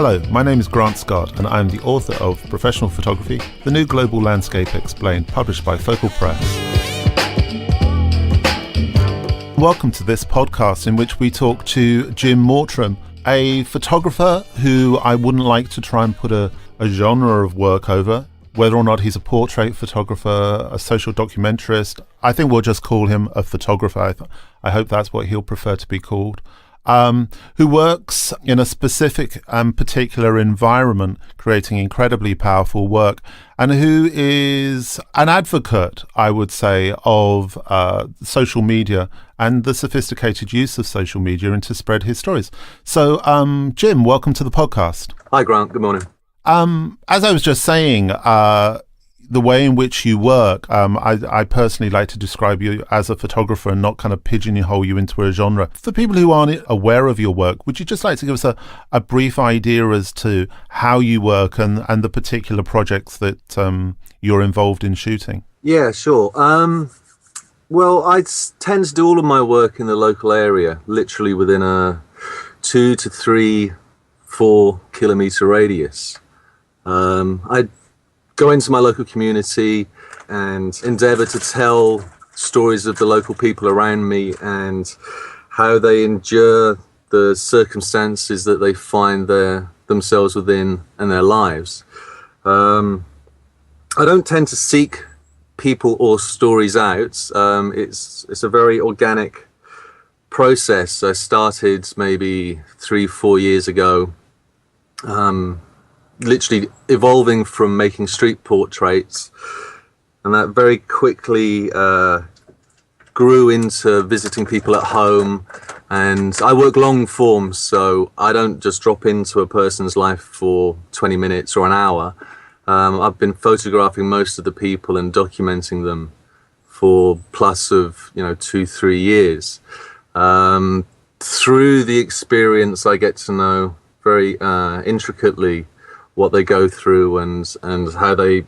Hello, my name is Grant Scott and I'm the author of Professional Photography, The New Global Landscape Explained, published by Focal Press. Welcome to this podcast in which we talk to Jim Mortram, a photographer who I wouldn't like to try and put a genre of work over, whether or not he's a portrait photographer, a social documentarist. I think we'll just call him a photographer. I hope that's what he'll prefer to be called. Who works in a specific and particular environment, creating incredibly powerful work, and who is an advocate, I would say, of social media and the sophisticated use of social media and to spread his stories. So, Jim, welcome to the podcast. Hi, Grant. Good morning. As I was just saying, the way in which you work, I personally like to describe you as a photographer and not kind of pigeonhole you into a genre. For people who aren't aware of your work, would you just like to give us a brief idea as to how you work and the particular projects that you're involved in shooting? Yeah, sure. Well, I tend to do all of my work in the local area, literally within a 2 to 3, 4 kilometre radius. I go into my local community and endeavour to tell stories of the local people around me and how they endure the circumstances that they find themselves within and their lives. I don't tend to seek people or stories out. It's a very organic process. I started maybe 3-4 years ago, literally evolving from making street portraits, and that very quickly grew into visiting people at home. And I work long form, so I don't just drop into a person's life for 20 minutes or an hour. I've been photographing most of the people and documenting them for plus of 2-3 years. Through the experience, I get to know very intricately what they go through and how they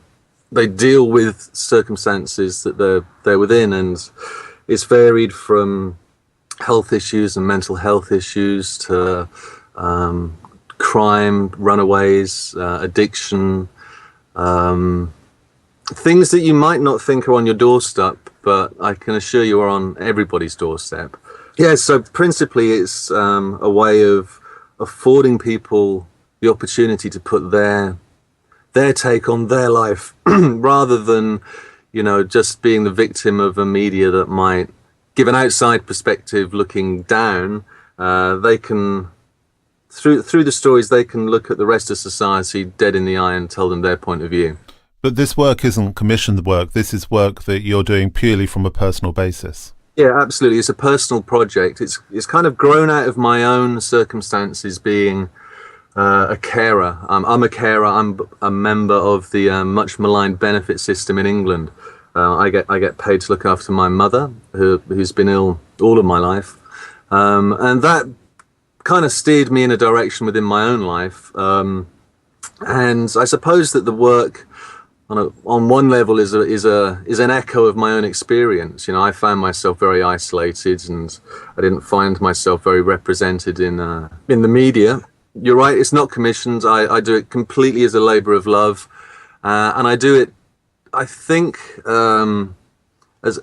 deal with circumstances that they're within, and it's varied from health issues and mental health issues to crime, runaways, addiction, things that you might not think are on your doorstep, but I can assure you are on everybody's doorstep. Yeah, so principally it's a way of affording people the opportunity to put their take on their life rather than, just being the victim of a media that might give an outside perspective looking down. They can, through the stories, they can look at the rest of society dead in the eye and tell them their point of view. But this work isn't commissioned work. This is work that you're doing purely from a personal basis. Yeah, absolutely. It's a personal project. It's kind of grown out of my own circumstances being a carer. I'm a carer. I'm a member of the much maligned benefit system in England. I get paid to look after my mother, who's been ill all of my life, and that kind of steered me in a direction within my own life. And I suppose that the work, on one level, is an echo of my own experience. I found myself very isolated, and I didn't find myself very represented in the media. You're right, it's not commissioned. I do it completely as a labour of love, and I do it, I think, as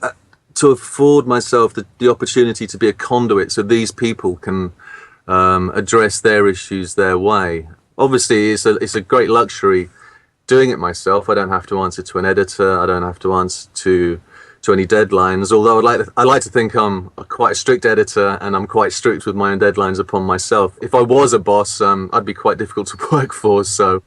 to afford myself the opportunity to be a conduit so these people can address their issues their way. Obviously, it's a great luxury doing it myself. I don't have to answer to an editor. I don't have to answer to any deadlines, although I like to think I'm quite a strict editor and I'm quite strict with my own deadlines upon myself. If I was a boss, I'd be quite difficult to work for. So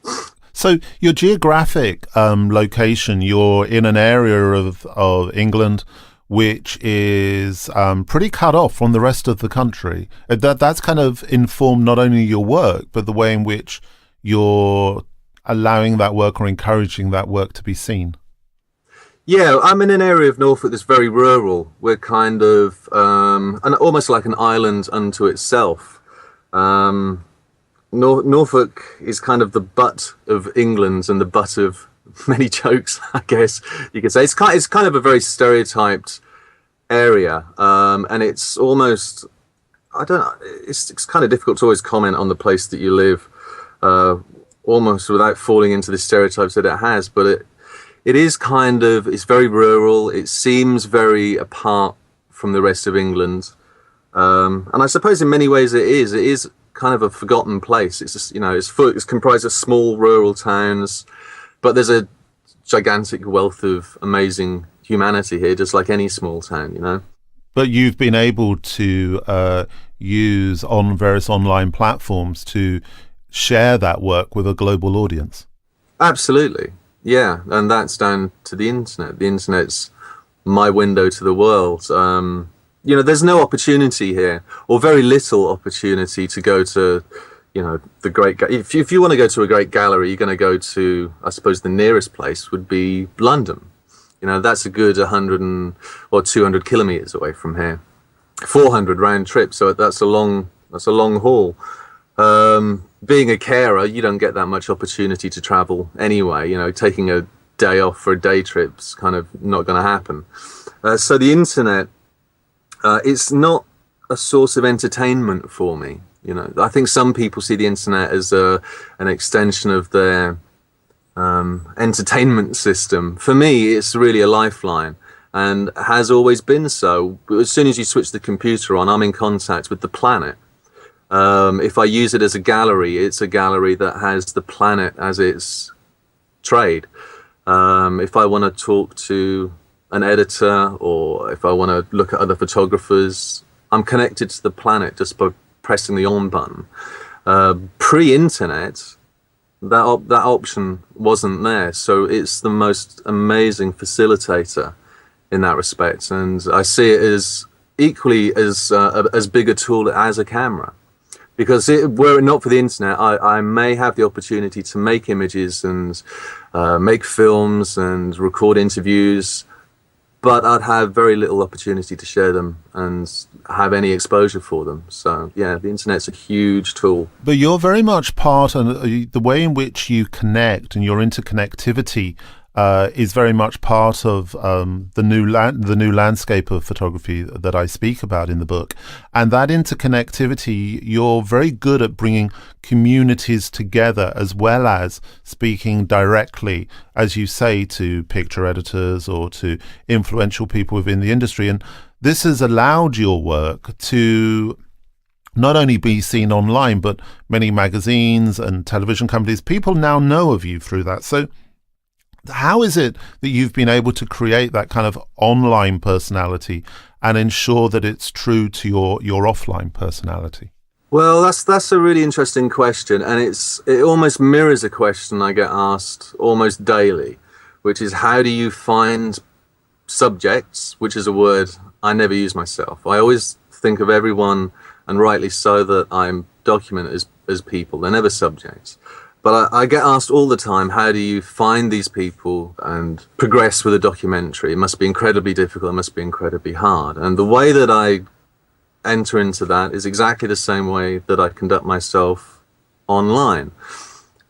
your geographic location, you're in an area of England which is pretty cut off from the rest of the country. That's kind of informed not only your work, but the way in which you're allowing that work or encouraging that work to be seen. Yeah, I'm in an area of Norfolk that's very rural. We're kind of almost like an island unto itself. Norfolk is kind of the butt of England and the butt of many jokes, I guess you could say. It's kind of a very stereotyped area, and it's almost, I don't know, it's kind of difficult to always comment on the place that you live. almost without falling into the stereotypes that it has. But it is kind of, it's very rural. It seems very apart from the rest of England. And I suppose in many ways it is kind of a forgotten place. It's just, it's comprised of small rural towns, but there's a gigantic wealth of amazing humanity here, just like any small town. But you've been able to use on various online platforms to share that work with a global audience. Absolutely. Yeah. And that's down to the internet. The internet's my window to the world. There's no opportunity here, or very little opportunity to go to, the great. If you want to go to a great gallery, you're going to go to, I suppose, the nearest place would be London. That's a good 100 or 200 kilometers away from here, 400 round trip. So that's a long haul. Being a carer, you don't get that much opportunity to travel anyway. Taking a day off for a day trip's kind of not going to happen. So the internet, it's not a source of entertainment for me. I think some people see the internet as an extension of their entertainment system. For me, it's really a lifeline, and has always been so. As soon as you switch the computer on, I'm in contact with the planet. If I use it as a gallery, it's a gallery that has the planet as its trade. If I want to talk to an editor, or if I want to look at other photographers, I'm connected to the planet just by pressing the on button. Pre-internet, that option wasn't there, so it's the most amazing facilitator in that respect, and I see it as equally as big a tool as a camera. Because were it not for the internet, I may have the opportunity to make images and make films and record interviews, but I'd have very little opportunity to share them and have any exposure for them. So, yeah, the internet's a huge tool. But you're very much part of the way in which you connect, and your interconnectivity is very much part of the new landscape of photography that I speak about in the book. And that interconnectivity, you're very good at bringing communities together, as well as speaking directly, as you say, to picture editors or to influential people within the industry. And this has allowed your work to not only be seen online, but many magazines and television companies, people now know of you through that. So how is it that you've been able to create that kind of online personality and ensure that it's true to your offline personality? Well, that's a really interesting question, and it almost mirrors a question I get asked almost daily, which is, how do you find subjects, which is a word I never use myself. I always think of everyone, and rightly so, that I'm documented as people. They're never subjects. But I get asked all the time, how do you find these people and progress with a documentary? It must be incredibly difficult. It must be incredibly hard. And the way that I enter into that is exactly the same way that I conduct myself online.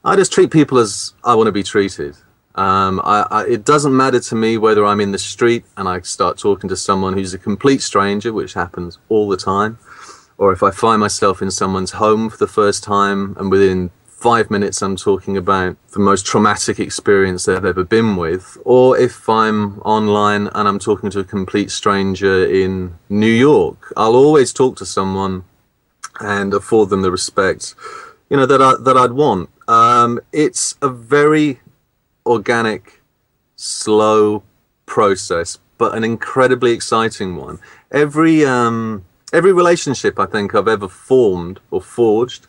I just treat people as I want to be treated. It doesn't matter to me whether I'm in the street and I start talking to someone who's a complete stranger, which happens all the time, or if I find myself in someone's home for the first time and within 5 minutes I'm talking about the most traumatic experience they've ever been with, or if I'm online and I'm talking to a complete stranger in New York, I'll always talk to someone and afford them the respect, that I'd want. It's a very organic, slow process, but an incredibly exciting one. Every relationship I think I've ever formed or forged,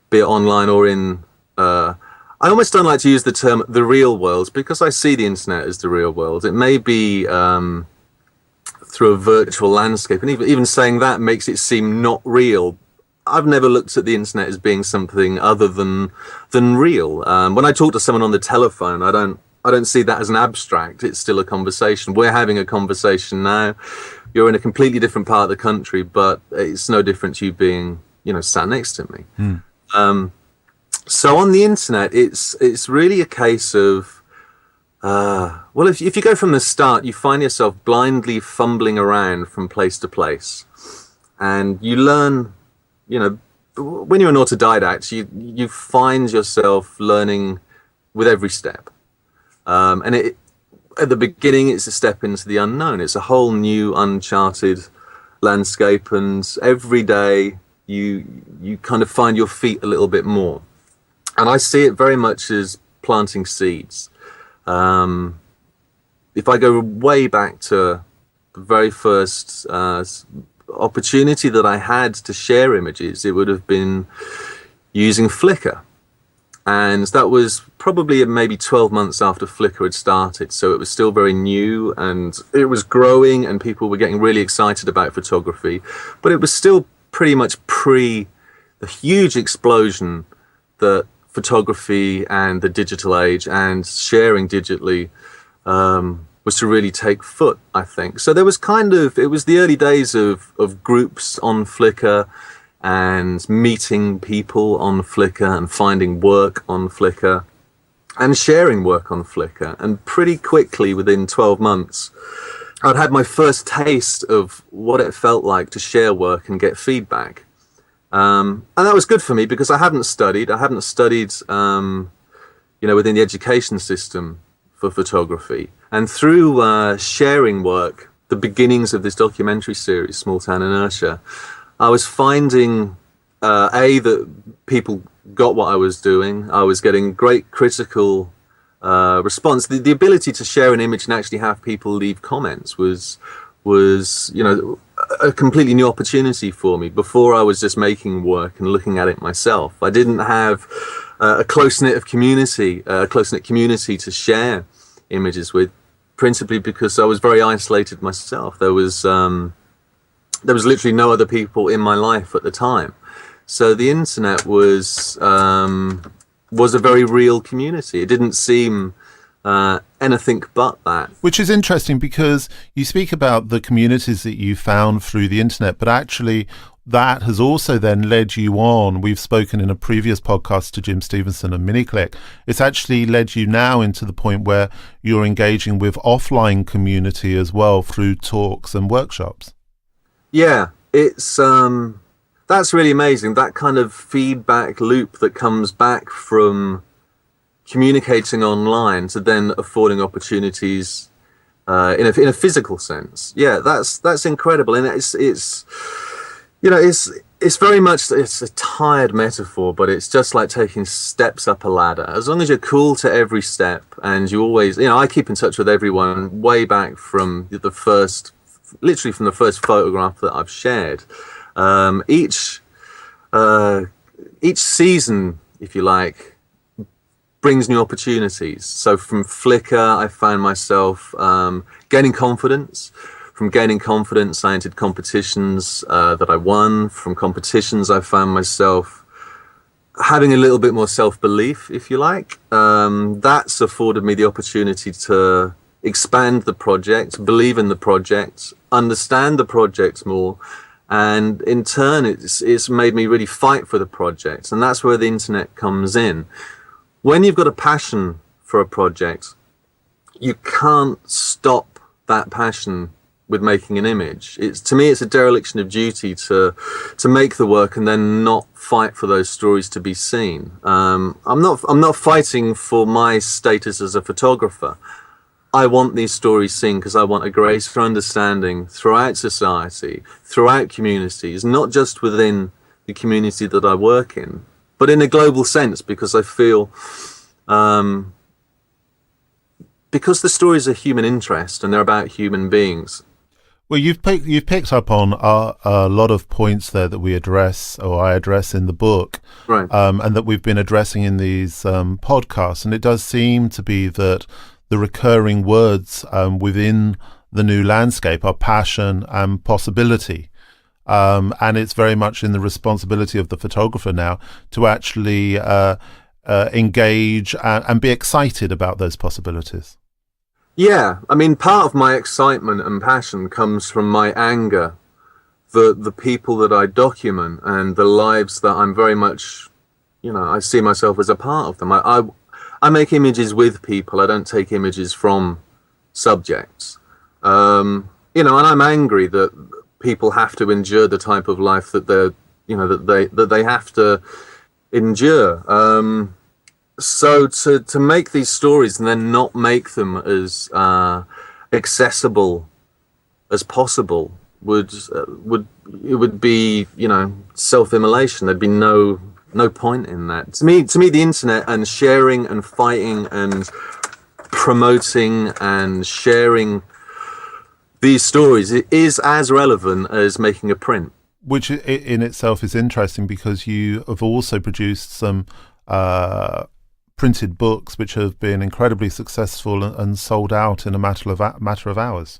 be it online or in, I almost don't like to use the term the real world, because I see the internet as the real world. It may be through a virtual landscape, and even saying that makes it seem not real. I've never looked at the internet as being something other than real. When I talk to someone on the telephone, I don't see that as an abstract. It's still a conversation. We're having a conversation now. You're in a completely different part of the country, but it's no different to you being, sat next to me. So on the internet, it's really a case of, if you go from the start, you find yourself blindly fumbling around from place to place, and you learn, when you're an autodidact, you find yourself learning with every step. And at the beginning, it's a step into the unknown. It's a whole new, uncharted landscape, and every day you kind of find your feet a little bit more. And I see it very much as planting seeds. If I go way back to the very first opportunity that I had to share images, it would have been using Flickr. And that was probably maybe 12 months after Flickr had started. So it was still very new, and it was growing, and people were getting really excited about photography. But it was still pretty much pre the huge explosion that photography and the digital age and sharing digitally was to really take foot, I think. So there was it was the early days of groups on Flickr and meeting people on Flickr and finding work on Flickr and sharing work on Flickr. And pretty quickly, within 12 months, I'd had my first taste of what it felt like to share work and get feedback. And that was good for me because I hadn't studied within the education system for photography. And through sharing work, the beginnings of this documentary series, Small Town Inertia, I was finding, that people got what I was doing. I was getting great critical response. The ability to share an image and actually have people leave comments was a completely new opportunity for me. Before, I was just making work and looking at it myself. I didn't have a close-knit community to share images with, principally because I was very isolated myself. There was literally no other people in my life at the time. So the internet was a very real community. It didn't seem anything but that. Which is interesting because you speak about the communities that you found through the internet, but actually that has also then led you on. We've spoken in a previous podcast to Jim Stevenson and MiniClick. It's actually led you now into the point where you're engaging with offline community as well through talks and workshops. Yeah, it's that's really amazing. That kind of feedback loop that comes back from communicating online to then affording opportunities in a physical sense. Yeah, that's incredible, and it's very much, it's a tired metaphor, but it's just like taking steps up a ladder. As long as you're cool to every step, and you always, I keep in touch with everyone way back from literally from the first photograph that I've shared. Each season, if you like, brings new opportunities. So from Flickr, I found myself gaining confidence. From gaining confidence, I entered competitions that I won. From competitions, I found myself having a little bit more self-belief, if you like. That's afforded me the opportunity to expand the project, believe in the project, understand the project more, and in turn, it's made me really fight for the project. And that's where the internet comes in. When you've got a passion for a project, you can't stop that passion with making an image. To me, it's a dereliction of duty to make the work and then not fight for those stories to be seen. I'm not fighting for my status as a photographer. I want these stories seen because I want a greater understanding throughout society, throughout communities, not just within the community that I work in, but in a global sense, because I feel because the stories are human interest and they're about human beings. Well, you've picked up on a lot of points there that we address, or I address in the book, right? And that we've been addressing in these podcasts. And it does seem to be that the recurring words within the new landscape are passion and possibility. And it's very much in the responsibility of the photographer now to actually engage and be excited about those possibilities. Yeah, I mean, part of my excitement and passion comes from my anger that the people that I document and the lives that I'm very much, I see myself as a part of them. I make images with people. I don't take images from subjects. And I'm angry that people have to endure the type of life that they're that they have to endure. So to make these stories and then not make them as accessible as possible would be self-immolation. There'd be no point in that. To me, the internet and sharing and fighting and promoting and sharing these stories is as relevant as making a print. Which in itself is interesting, because you have also produced some printed books which have been incredibly successful and sold out in a matter of hours.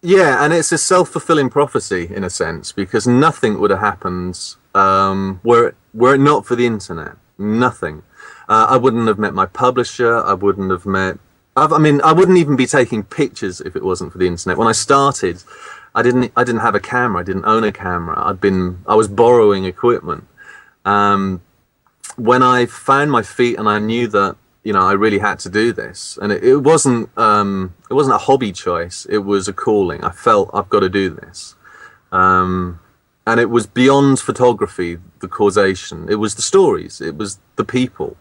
Yeah, and it's a self-fulfilling prophecy in a sense, because nothing would have happened were it not for the internet. Nothing. I wouldn't have met my publisher. I wouldn't have met. I wouldn't even be taking pictures if it wasn't for the internet. When I started, I didn't have a camera. I didn't own a camera. I was borrowing equipment. When I found my feet and I knew that I really had to do this, and it wasn't a hobby choice. It was a calling. I felt I've got to do this, and it was beyond photography. The causation. It was the stories. It was the people.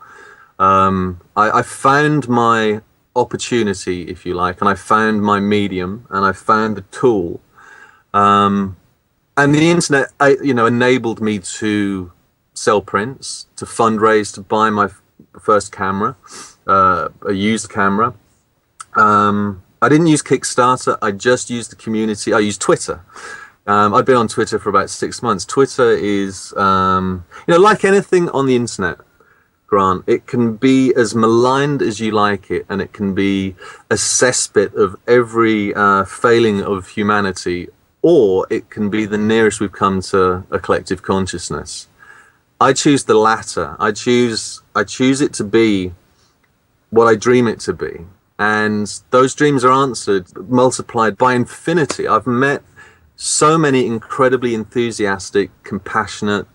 I found my opportunity, if you like, and I found my medium, and I found the tool, and the internet, enabled me to sell prints, to fundraise, to buy my first camera, a used camera. I didn't use Kickstarter. I just used the community. I used Twitter. I'd been on Twitter for about 6 months. Twitter is, like anything on the internet, Grant, it can be as maligned as you like it, and it can be a cesspit of every failing of humanity, or it can be the nearest we've come to a collective consciousness. I choose the latter. I choose it to be what I dream it to be. And those dreams are answered, multiplied by infinity. I've met so many incredibly enthusiastic, compassionate,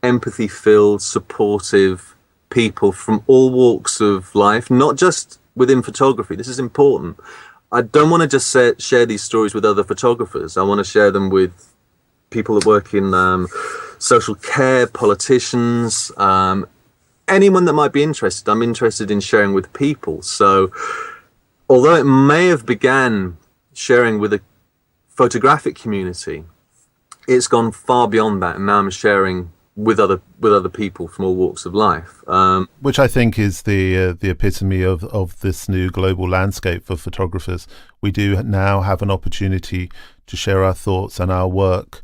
empathy-filled, supportive people from all walks of life, not just within photography. This is important. I don't want to just share these stories with other photographers. I want to share them with people that work in social care, politicians, anyone that might be interested. I'm interested in sharing with people. So although it may have began sharing with a photographic community, it's gone far beyond that, and now I'm sharing with other people from all walks of life. Which I think is the epitome of this new global landscape for photographers. We do now have an opportunity to share our thoughts and our work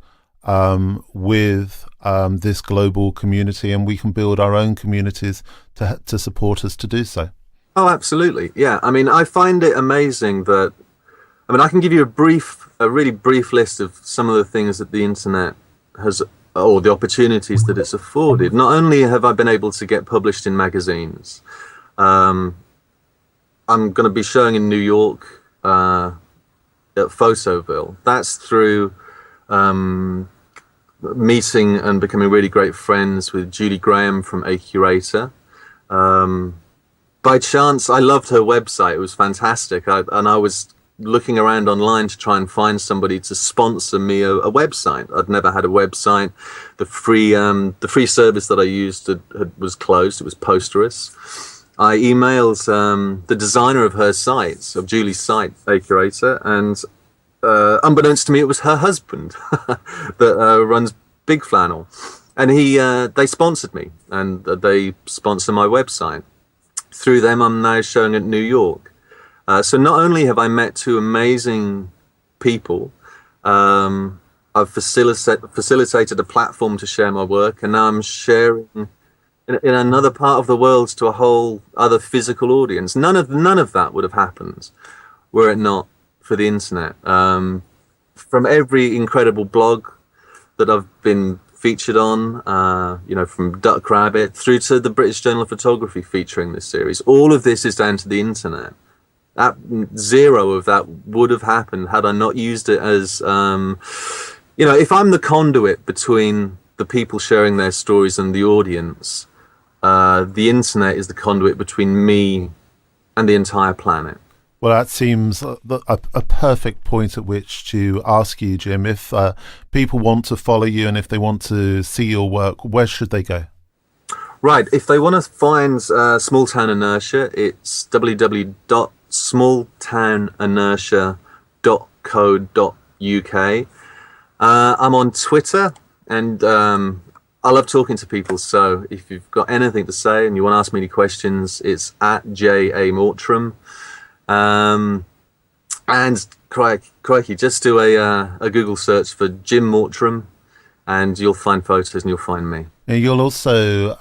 with this global community, and we can build our own communities to support us to do so. Oh, absolutely. Yeah. I find it amazing that, I can give you a really brief list of some of the things that the internet has, or the opportunities that it's afforded. Not only have I been able to get published in magazines, I'm going to be showing in New York at Photoville. That's through meeting and becoming really great friends with Julie Graham from A Curator. By chance, I loved her website. It was fantastic. I was looking around online to try and find somebody to sponsor me a website. I'd never had a website. The free service that I used was closed. It was Posterous. I emailed the designer of her site, of Julie's site, A Curator, and unbeknownst to me, it was her husband that runs Big Flannel, and they sponsored me, and they sponsor my website. Through them, I'm now showing at New York. So not only have I met two amazing people, I've facilitated a platform to share my work, and now I'm sharing in another part of the world to a whole other physical audience. None of that would have happened were it not for the internet. From every incredible blog that I've been featured on, from Duck Rabbit through to the British Journal of Photography featuring this series, all of this is down to the internet. Zero of that would have happened had I not used it as, if I'm the conduit between the people sharing their stories and the audience, the internet is the conduit between me and the entire planet. Well, that seems a perfect point at which to ask you, Jim, if people want to follow you and if they want to see your work, where should they go? Right. If they want to find Small Town Inertia, it's www.smalltowninertia.co.uk. I'm on Twitter, and I love talking to people. So if you've got anything to say and you want to ask me any questions, it's at JA Mortram. And crikey, just do a Google search for Jim Mortram, and you'll find photos and you'll find me. You'll also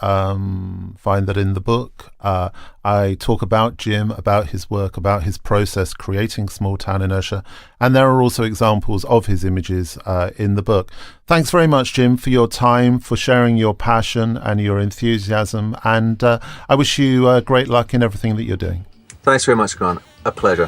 find that in the book, I talk about Jim, about his work, about his process creating Small Town Inertia, and there are also examples of his images in the book. Thanks very much, Jim, for your time, for sharing your passion and your enthusiasm, and I wish you great luck in everything that you're doing. Thanks very much, Grant. A pleasure.